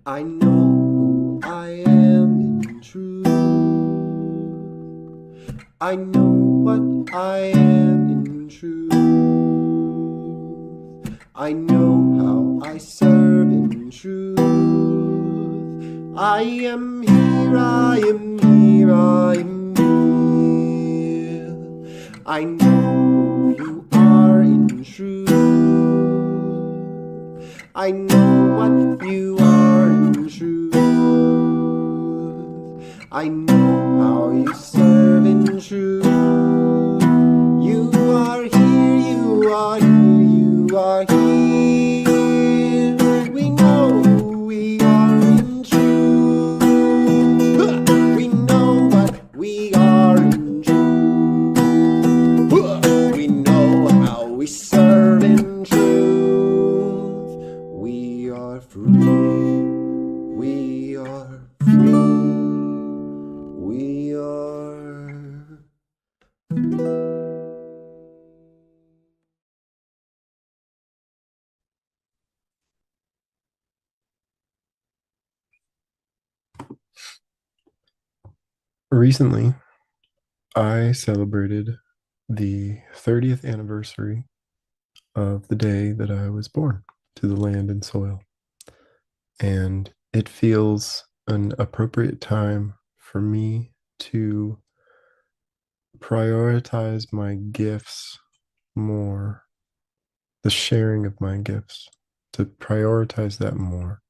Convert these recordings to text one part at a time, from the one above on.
I know who I am in truth. I know what I am in truth. I know how I serve in truth. I am here, I am here, I am here. I know who you are in truth. I know what you are in truth. I know how you serve in truth. You are here, you are here, you are here. We know who we are in truth. We know what we are in truth. We know how we serve in truth. We are free. We are free. We are free. Recently, I celebrated the 30th anniversary of the day that I was born to the land and soil. And it feels an appropriate time for me to prioritize my gifts more, the sharing of my gifts, to prioritize that more.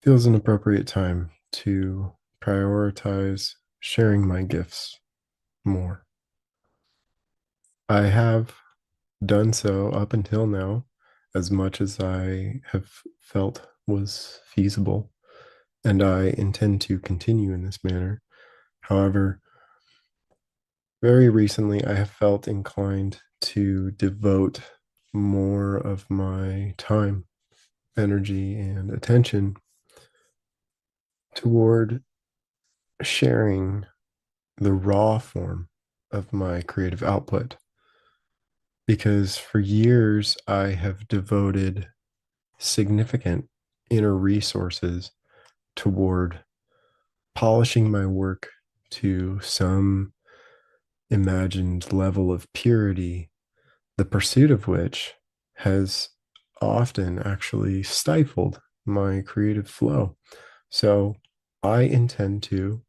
Feels an appropriate time to prioritize sharing my gifts more. I have done so up until now, as much as I have felt was feasible, and I intend to continue in this manner. However, very recently I have felt inclined to devote more of my time, energy, and attention toward sharing the raw form of my creative output. Because for years I have devoted significant inner resources toward polishing my work to some imagined level of purity, the pursuit of which has often actually stifled my creative flow. So I intend to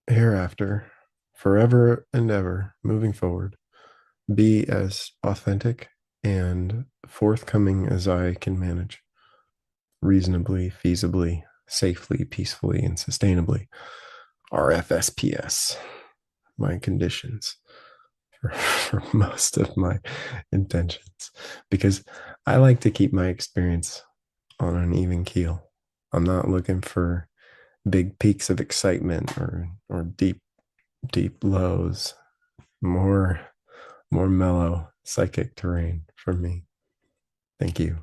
hereafter, forever and ever, moving forward, be as authentic and forthcoming as I can manage, reasonably, feasibly, safely, peacefully, and sustainably. RFSPS, my conditions for most of my intentions, because I like to keep my experience on an even keel. I'm not looking for big peaks of excitement or deep lows. More mellow psychic terrain for me. Thank you.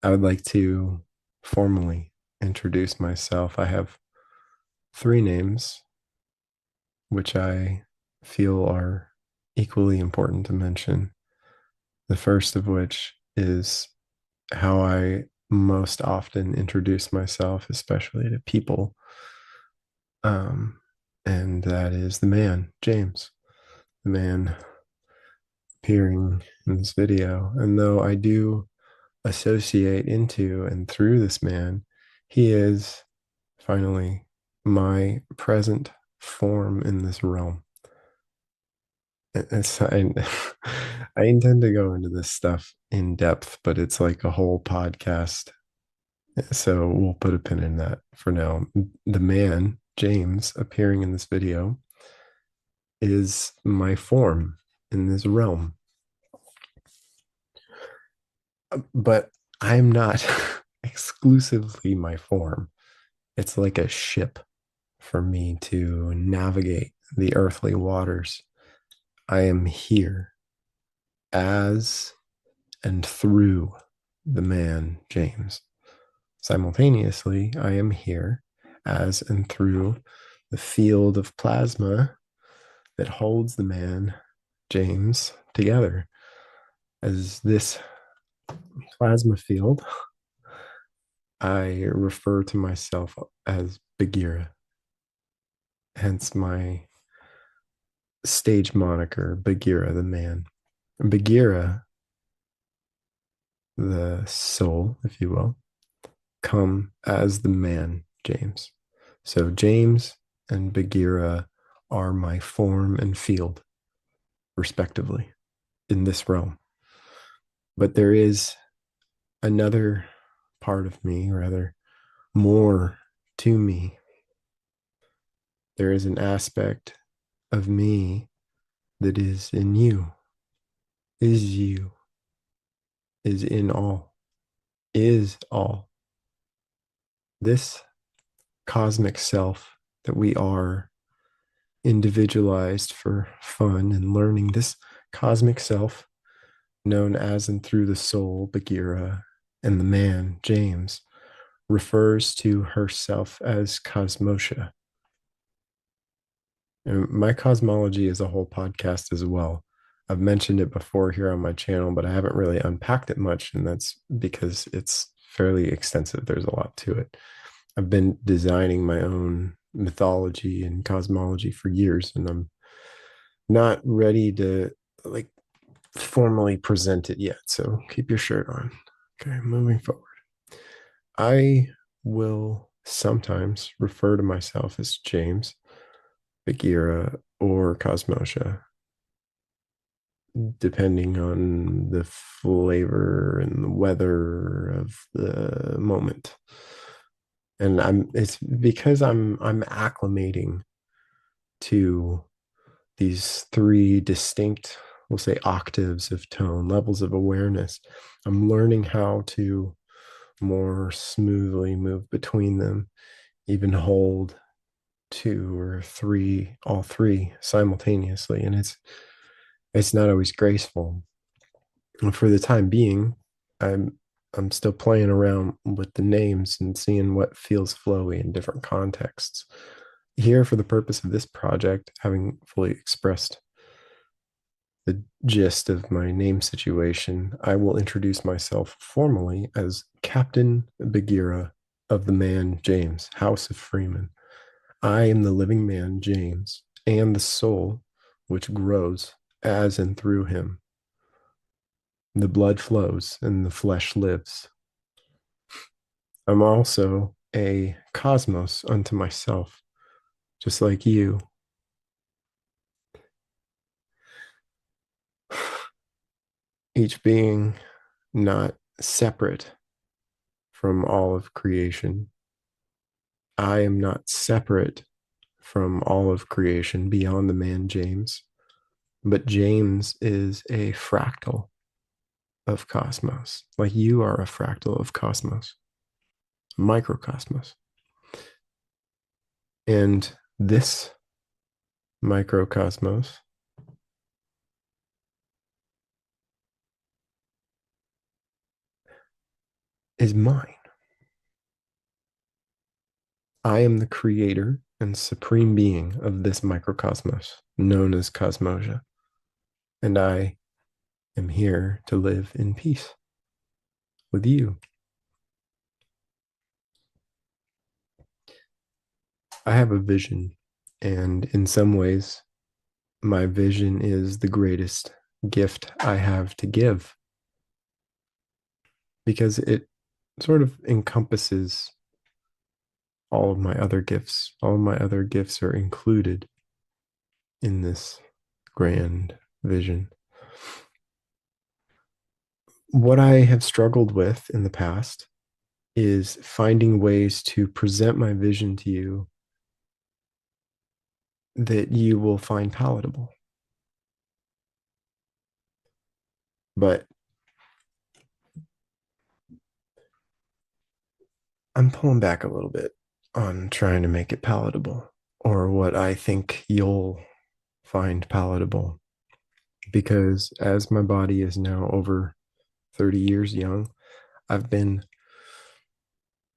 I would like to formally introduce myself. I have 3 names, which I feel are equally important to mention. The first of which is how I most often introduce myself, especially to people. And that is the man, James, the man appearing in this video. And though I do associate into and through this man, he is finally my present form in this realm. It's, I intend to go into this stuff in depth, but it's like a whole podcast. So we'll put a pin in that for now. The man, James, appearing in this video is my form in this realm. But I'm not exclusively my form. It's like a ship for me to navigate the earthly waters. I am here as and through the man, James. Simultaneously, I am here as and through the field of plasma that holds the man, James, together. As this plasma field, I refer to myself as Bagheera, hence my stage moniker, Bagheera the man. And Bagheera, the soul, if you will, come as the man, James. So James and Bagheera are my form and field, respectively, in this realm. But there is another part of me, rather, more to me. There is an aspect of me that is in you, is you, is in all, is all. This cosmic self that we are individualized for fun and learning, this cosmic self known as and through the soul, Bagheera, and the man, James, refers to herself as Cosmotia. And my cosmology is a whole podcast as well. I've mentioned it before here on my channel, but I haven't really unpacked it much, and that's because it's fairly extensive. There's a lot to it. I've been designing my own mythology and cosmology for years, and I'm not ready to like formally present it yet. So keep your shirt on. Okay, moving forward. I will sometimes refer to myself as James, Bagheera, or Cosmotia, depending on the flavor and the weather of the moment. And it's because I'm acclimating to these three distinct, we'll say, octaves of tone, levels of awareness. I'm learning how to more smoothly move between them, even hold two or three, all three simultaneously. And it's not always graceful. And for the time being, I'm still playing around with the names and seeing what feels flowy in different contexts. Here, for the purpose of this project, having fully expressed the gist of my name situation, I will introduce myself formally as Captain Bagheera of the man James, House of Freeman. I am the living man, James, and the soul which grows as and through him. The blood flows and the flesh lives. I'm also a cosmos unto myself, just like you. Each being not separate from all of creation. I am not separate from all of creation beyond the man James, but James is a fractal of cosmos, like you are a fractal of cosmos, microcosmos. And this microcosmos is mine. I am the creator and supreme being of this microcosmos known as Cosmosia. And I am here to live in peace with you. I have a vision, and in some ways, my vision is the greatest gift I have to give because it sort of encompasses all of my other gifts. All of my other gifts are included in this grand vision. What I have struggled with in the past is finding ways to present my vision to you that you will find palatable. But I'm pulling back a little bit on trying to make it palatable or what I think you'll find palatable. Because as my body is now over 30 years young, I've been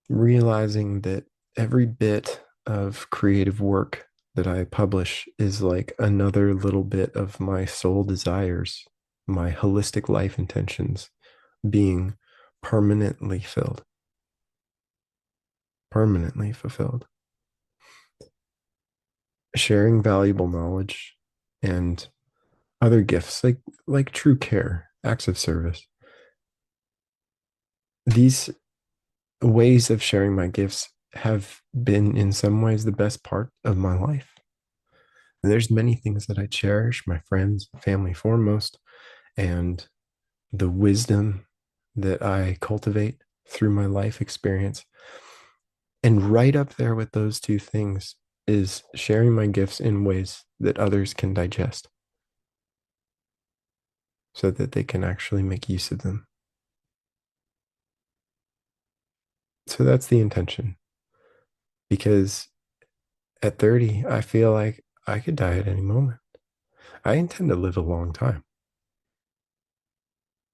realizing that every bit of creative work that I publish is like another little bit of my soul desires, my holistic life intentions being permanently filled, permanently fulfilled. Sharing valuable knowledge and other gifts like true care, acts of service. These ways of sharing my gifts have been in some ways the best part of my life. There's many things that I cherish, my friends, family foremost, and the wisdom that I cultivate through my life experience. And right up there with those two things is sharing my gifts in ways that others can digest so that they can actually make use of them. So that's the intention. Because at 30, I feel like I could die at any moment. I intend to live a long time.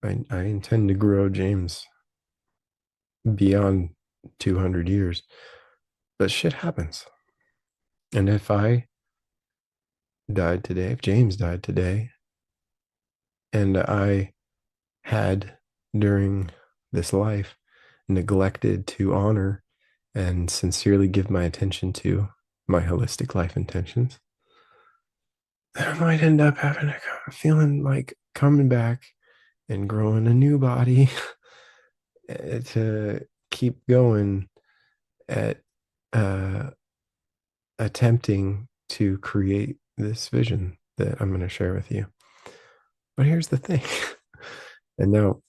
I intend to grow James beyond 200 years, but shit happens. And if I died today, if James died today, and I had during this life neglected to honor and sincerely give my attention to my holistic life intentions, I might end up having a feeling like coming back and growing a new body to keep going at uh, attempting to create this vision that I'm going to share with you. But here's the thing, and now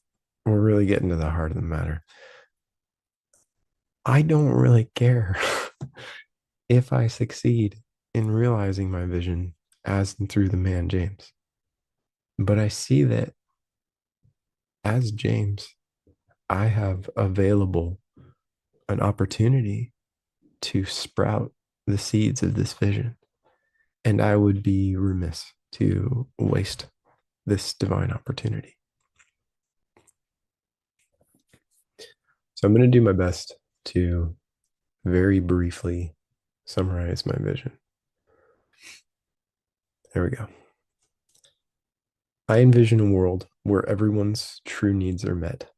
we're really getting to the heart of the matter. I don't really care if I succeed in realizing my vision as and through the man James. But I see that as James, I have available an opportunity to sprout the seeds of this vision. And I would be remiss to waste this divine opportunity. So I'm going to do my best to very briefly summarize my vision. There we go. I envision a world where everyone's true needs are met.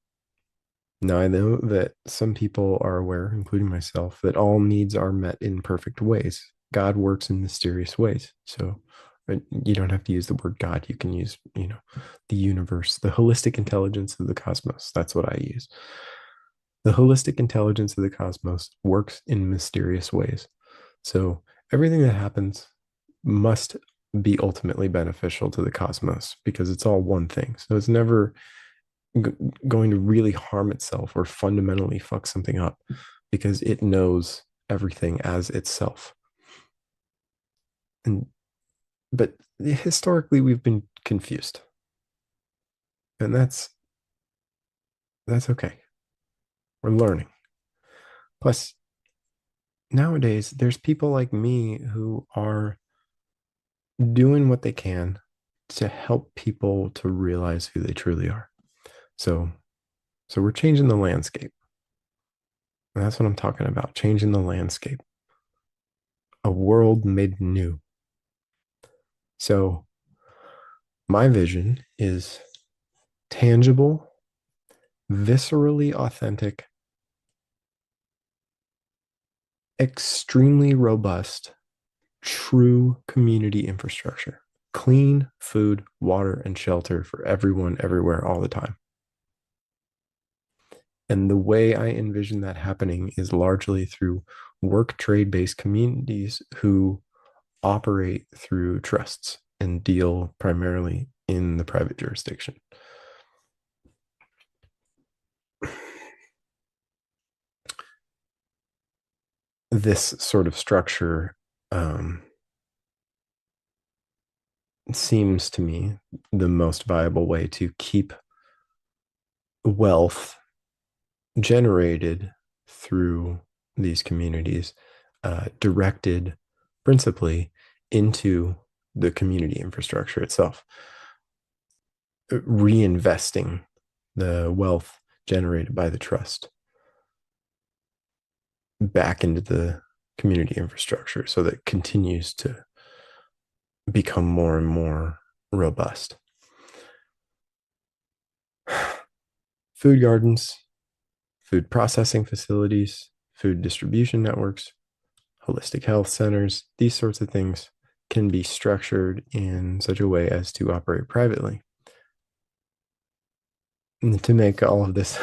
Now, I know that some people are aware, including myself, that all needs are met in perfect ways. God works in mysterious ways. So you don't have to use the word God. You can use, the universe, the holistic intelligence of the cosmos. That's what I use. The holistic intelligence of the cosmos works in mysterious ways. So everything that happens must be ultimately beneficial to the cosmos because it's all one thing. So it's never g- going to really harm itself or fundamentally fuck something up because it knows everything as itself. And but historically we've been confused. And that's okay. We're learning. Plus nowadays there's people like me who are doing what they can to help people to realize who they truly are. So so we're changing the landscape. And that's what I'm talking about, changing the landscape. A world made new. So my vision is tangible, viscerally authentic, extremely robust, true community infrastructure, clean food, water, and shelter for everyone, everywhere, all the time. And the way I envision that happening is largely through work trade based communities who operate through trusts and deal primarily in the private jurisdiction. This sort of structure seems to me the most viable way to keep wealth generated through these communities directed principally into the community infrastructure itself, reinvesting the wealth generated by the trust back into the community infrastructure so that it continues to become more and more robust. Food gardens, food processing facilities, food distribution networks, holistic health centers, these sorts of things can be structured in such a way as to operate privately. And to make all of this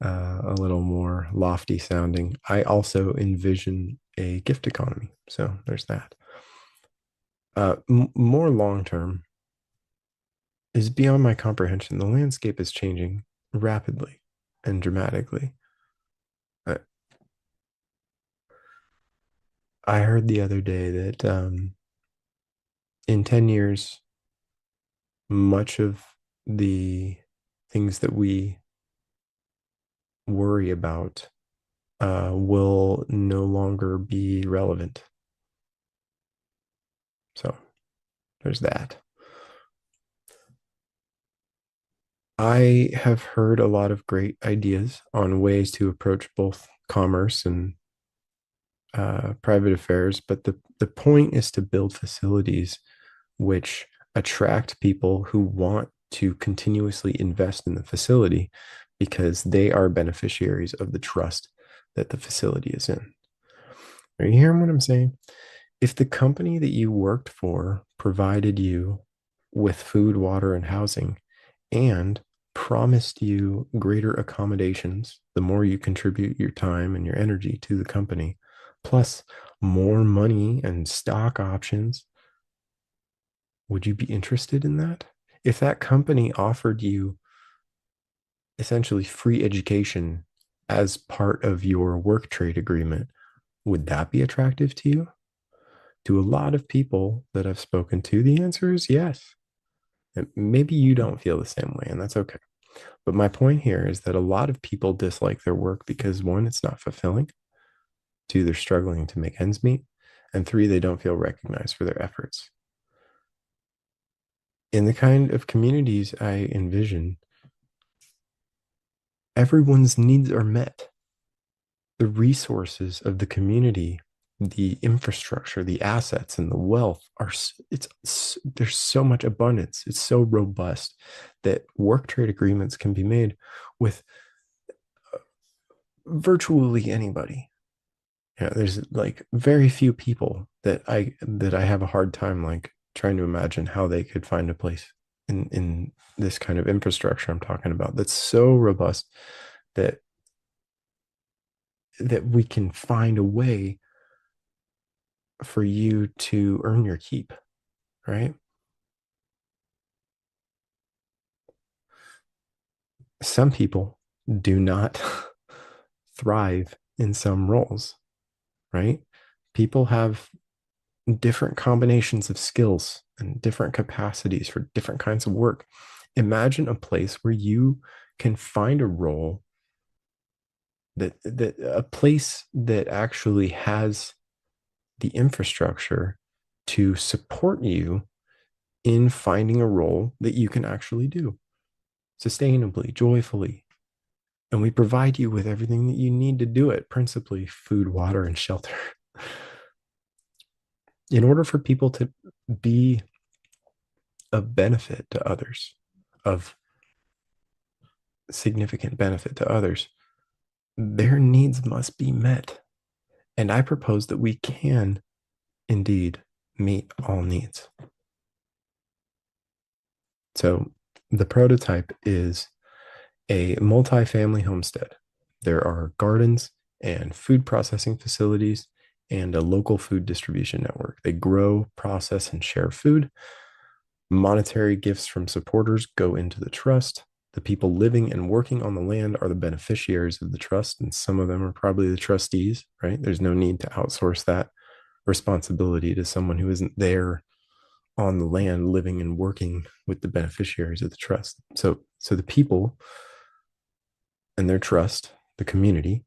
a little more lofty sounding, I also envision a gift economy. So there's that. More long term is beyond my comprehension. The landscape is changing rapidly and dramatically. I, I heard the other day that in 10 years, much of the things that we worry about will no longer be relevant. So there's that. I have heard a lot of great ideas on ways to approach both commerce and private affairs, but the point is to build facilities which attract people who want to continuously invest in the facility because they are beneficiaries of the trust that the facility is in. Are you hearing what I'm saying? If the company that you worked for provided you with food, water, and housing and promised you greater accommodations, the more you contribute your time and your energy to the company, plus more money and stock options, would you be interested in that? If that company offered you essentially free education as part of your work trade agreement, would that be attractive to you? To a lot of people that I've spoken to, the answer is yes. And maybe you don't feel the same way, and that's okay. But my point here is that a lot of people dislike their work because one, it's not fulfilling. Two, they're struggling to make ends meet. And three, they don't feel recognized for their efforts. In the kind of communities I envision, everyone's needs are met. The resources of the community, the infrastructure, the assets, and the wealth are there's so much abundance. It's so robust that work trade agreements can be made with virtually anybody. There's like very few people that I have a hard time like trying to imagine how they could find a place in this kind of infrastructure I'm talking about that's so robust that we can find a way for you to earn your keep, right? Some people do not thrive in some roles, right? People have different combinations of skills and different capacities for different kinds of work. Imagine a place where you can find a role that a place that actually has the infrastructure to support you in finding a role that you can actually do sustainably, joyfully. And we provide you with everything that you need to do it, principally food, water, and shelter. In order for people to be of benefit to others, of significant benefit to others, their needs must be met. And I propose that we can indeed meet all needs. So the prototype is a multi-family homestead. There are gardens and food processing facilities and a local food distribution network. They grow, process, and share food. Monetary gifts from supporters go into the trust. The people living and working on the land are the beneficiaries of the trust, and some of them are probably the trustees, right? There's no need to outsource that responsibility to someone who isn't there on the land living and working with the beneficiaries of the trust. So the people and their trust, the community,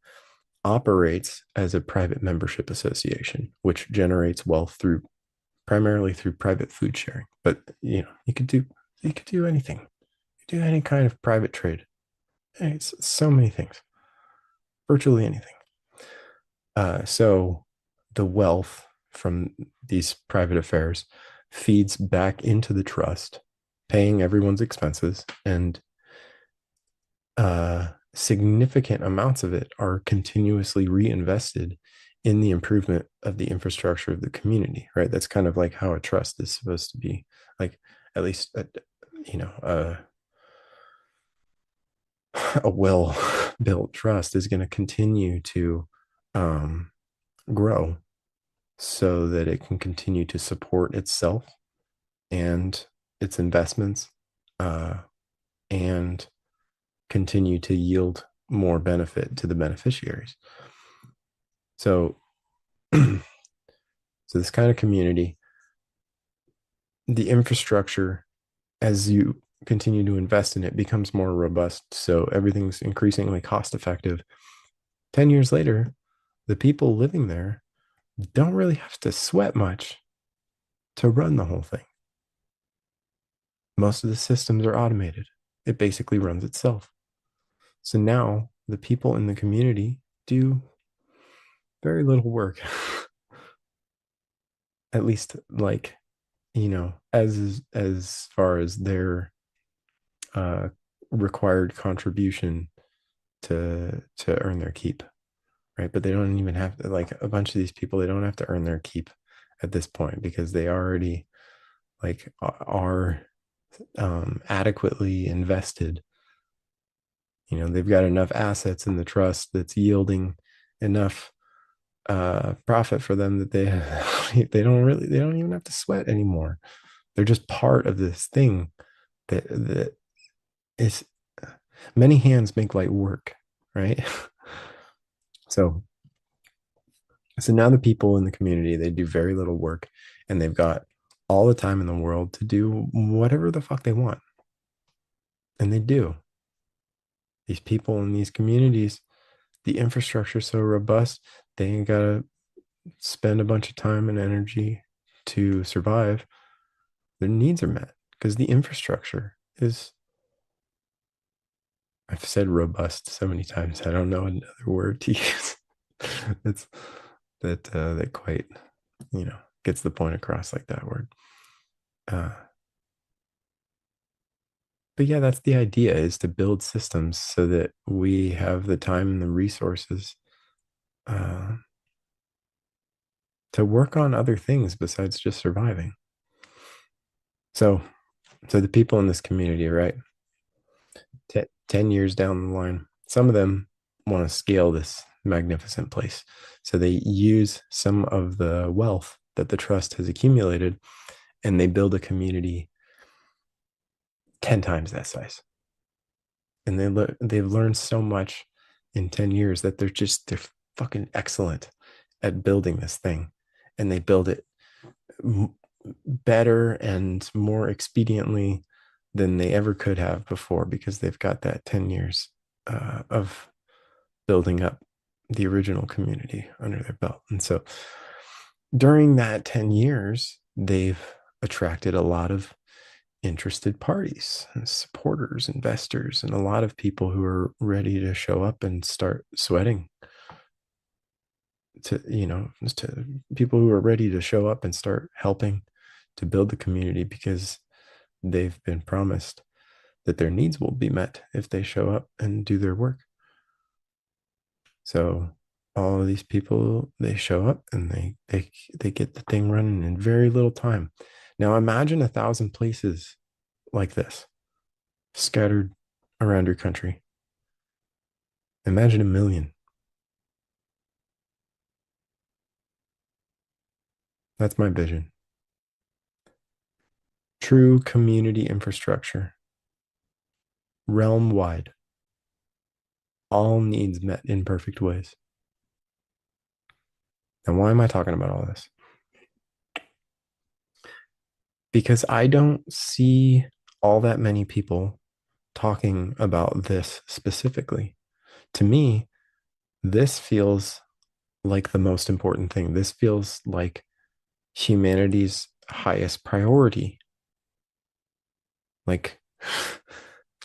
operates as a private membership association, which generates wealth through primarily through private food sharing. But you could do anything. You do any kind of private trade. It's so many things, virtually anything. So the wealth from these private affairs feeds back into the trust, paying everyone's expenses, and significant amounts of it are continuously reinvested in the improvement of the infrastructure of the community, right? That's kind of like how a trust is supposed to be, like at least a well built trust is going to continue to um, grow so that it can continue to support itself and its investments, uh, and continue to yield more benefit to the beneficiaries. So, so this kind of community, the infrastructure, as you continue to invest in it, becomes more robust. So everything's increasingly cost effective. 10 years later, the people living there don't really have to sweat much to run the whole thing. Most of the systems are automated. It basically runs itself. So now the people in the community do very little work, at least like, as far as their uh, required contribution to earn their keep, right? But they don't even have to, like a bunch of these people, they don't have to earn their keep at this point because they already like are adequately invested. They've got enough assets in the trust that's yielding enough profit for them that they don't even have to sweat anymore. They're just part of this thing that is, many hands make light work, right? so so now the people in the community, they do very little work, and they've got all the time in the world to do whatever the fuck they want, and they do. These people in these communities, the infrastructure is so robust, they ain't gotta spend a bunch of time and energy to survive. Their needs are met because the infrastructure is, I've said robust so many times, I don't know another word to use. That's that quite, gets the point across, like that word. Uh, but yeah, that's the idea, is to build systems so that we have the time and the resources uh, to work on other things besides just surviving. So, so the people in this community, right? 10 years down the line, some of them want to scale this magnificent place. So they use some of the wealth that the trust has accumulated and they build a community 10 times that size. And they've learned so much in 10 years that they're fucking excellent at building this thing. And they build it better and more expediently than they ever could have before because they've got that 10 years of building up the original community under their belt. And so during that 10 years, they've attracted a lot of interested parties and supporters, investors, and a lot of people who are ready to show up and start sweating, to people who are ready to show up and start helping to build the community because they've been promised that their needs will be met if they show up and do their work. So all of these people, they show up and they get the thing running in very little time. Now imagine 1,000 places like this scattered around your country. Imagine 1 million. That's my vision. True community infrastructure, realm wide, all needs met in perfect ways. And why am I talking about all this? Because I don't see all that many people talking about this specifically. To me, this feels like the most important thing. This feels like humanity's highest priority. Like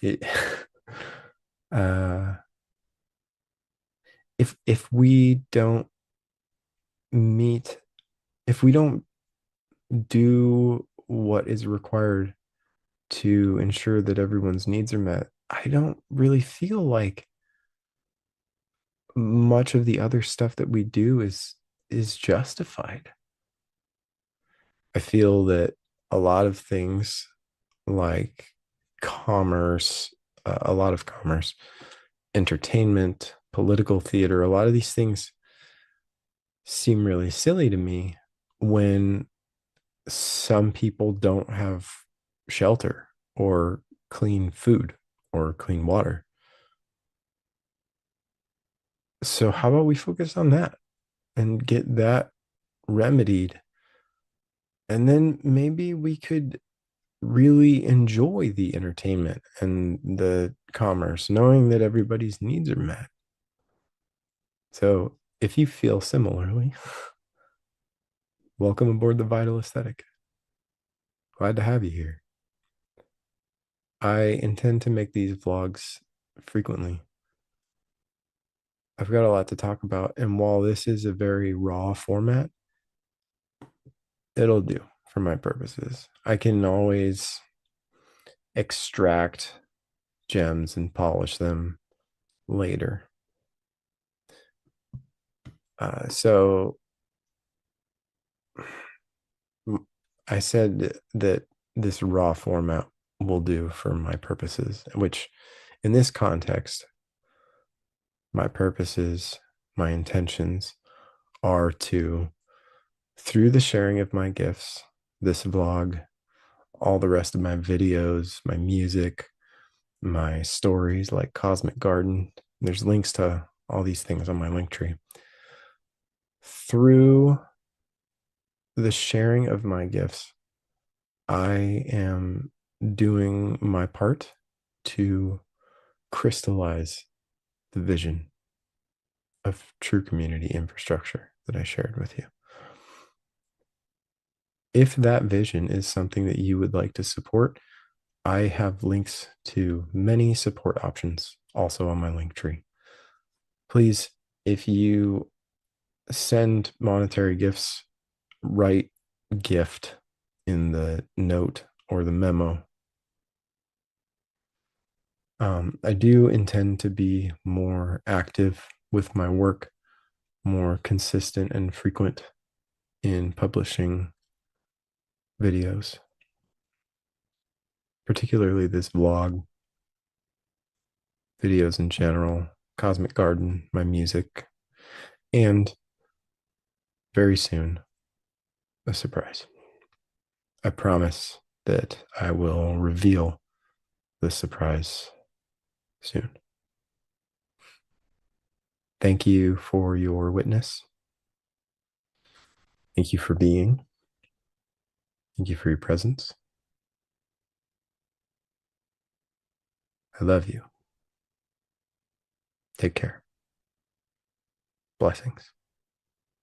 it, uh, if we don't meet, if we don't do what is required to ensure that everyone's needs are met, I don't really feel like much of the other stuff that we do is justified. I feel that a lot of things like commerce, a lot of commerce, entertainment, political theater, a lot of these things seem really silly to me when some people don't have shelter or clean food or clean water. So, how about we focus on that and get that remedied? And then maybe we could really enjoy the entertainment and the commerce, knowing that everybody's needs are met. So, if you feel similarly, welcome aboard the Vital Aesthetic. Glad to have you here. I intend to make these vlogs frequently. I've got a lot to talk about, and while this is a very raw format, it'll do for my purposes. I can always extract gems and polish them later. So I said that this raw format will do for my purposes, which in this context, my purposes, my intentions are to, through the sharing of my gifts, this vlog, all the rest of my videos, my music, my stories like Cosmic Garden, there's links to all these things on my link tree. Through the sharing of my gifts, I am doing my part to crystallize the vision of true community infrastructure that I shared with you. If that vision is something that you would like to support, I have links to many support options also on my link tree. Please, if you send monetary gifts, write gift in the note or the memo. I do intend to be more active with my work, more consistent and frequent in publishing videos, particularly this vlog, videos in general, Cosmic Garden, my music, and very soon, a surprise. I promise that I will reveal the surprise soon. Thank you for your witness. Thank you for being. Thank you for your presence. I love you. Take care. Blessings.